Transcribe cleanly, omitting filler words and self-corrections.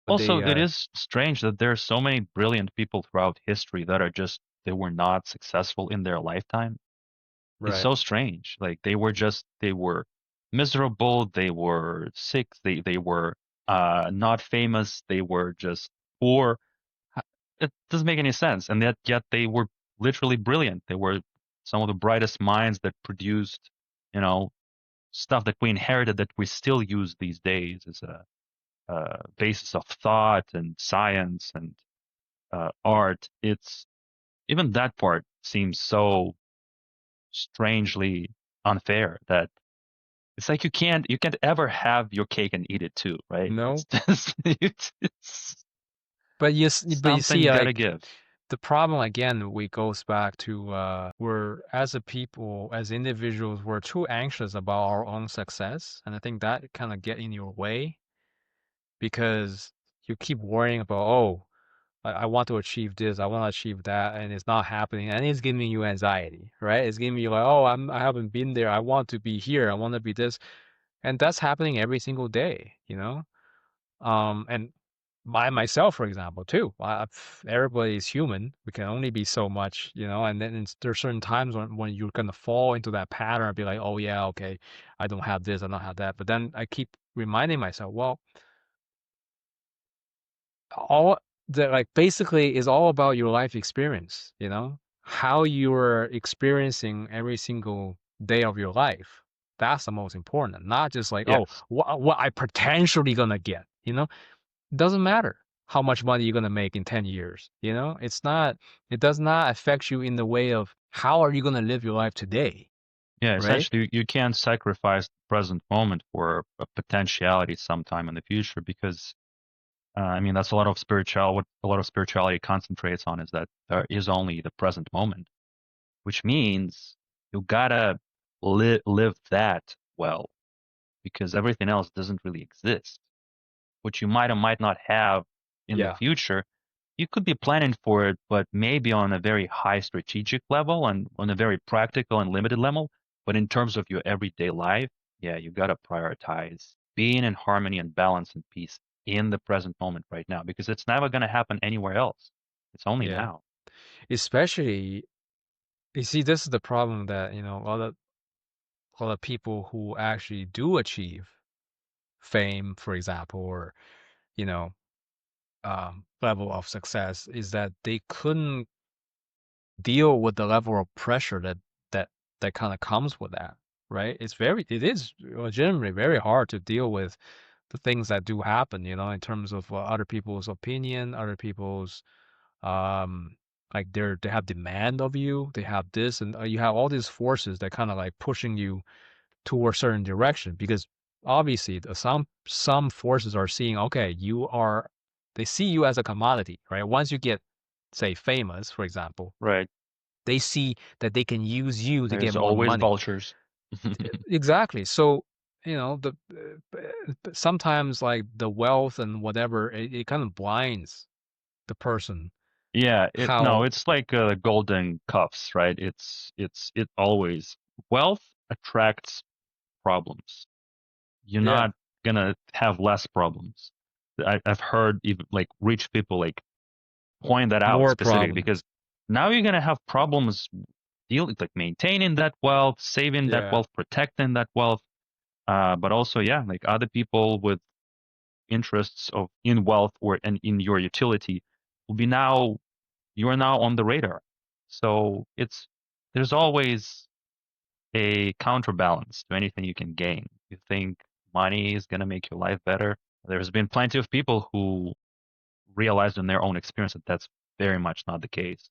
But they Also, it is strange that there are so many brilliant people throughout history that are just they were not successful in their lifetime. It's right. so strange. Like they were miserable, they were sick, they were not famous, they were just poor. It doesn't make any sense. And yet they were literally brilliant. They were some of the brightest minds that produced, you know, stuff that we inherited that we still use these days as a basis of thought and science and art. It's even that part seems so strangely unfair that it's like you can't ever have your cake and eat it too, right? It's No, just it's but you something see, you gotta like give. the problem again, we goes back to we're as a people, as individuals, we're too anxious about our own success, and I think that kind of get in your way because you keep worrying about, oh, I want to achieve this, I want to achieve that, and it's not happening, and it's giving you anxiety, right? It's giving you like, oh, I haven't been there, I want to be here, I want to be this, and that's happening every single day, you know. And myself, for example, too. Everybody is human. We can only be so much, you know. And then there's certain times when you're gonna fall into that pattern and be like, oh yeah, okay, I don't have this, I don't have that. But then I keep reminding myself, well, all the like basically is all about your life experience, you know, how you're experiencing every single day of your life. That's the most important, not just like, oh, Yes. what I potentially gonna get, you know. Doesn't matter how much money you're gonna make in 10 years, you know? It does not affect you in the way of how are you gonna live your life today, Yeah, right? essentially you can't sacrifice the present moment for a potentiality sometime in the future because I mean that's a lot of spiritual what a lot of spirituality concentrates on is that there is only the present moment, which means you gotta live that well because everything else doesn't really exist. What you might or might not have in the Yeah. future, you could be planning for it, but maybe on a very high strategic level and on a very practical and limited level. But in terms of your everyday life, yeah, you got to prioritize being in harmony and balance and peace in the present moment right now because it's never going to happen anywhere else. It's only Yeah. now. Especially, you see, this is the problem that, you know, a lot of people who actually do achieve fame, for example, or, you know, level of success is that they couldn't deal with the level of pressure that that kind of comes with that, right? It is legitimately very hard to deal with the things that do happen, you know, in terms of other people's opinion, other people's um like they have demand of you, they have this, and you have all these forces that kind of like pushing you to a certain direction because obviously some forces are seeing, okay, they see you as a commodity, right? Once you get, say, famous, for example, Right. they see that they can use you to get There's more always money. vultures. Exactly. So, you know, sometimes like the wealth and whatever, it kind of blinds the person. Yeah, no, How, it's like golden cuffs, right? It always wealth attracts problems. You're yeah, not gonna have less problems. I've heard even like rich people like point that out more specifically because problems. now you're gonna have problems dealing like maintaining that wealth, saving that Yeah. wealth, protecting that wealth. But also, yeah, like other people with interests of in wealth or and in your utility will be now you are now on the radar. So it's there's always a counterbalance to anything you can gain. You think money is going to make your life better. There's been plenty of people who realized in their own experience that that's very much not the case.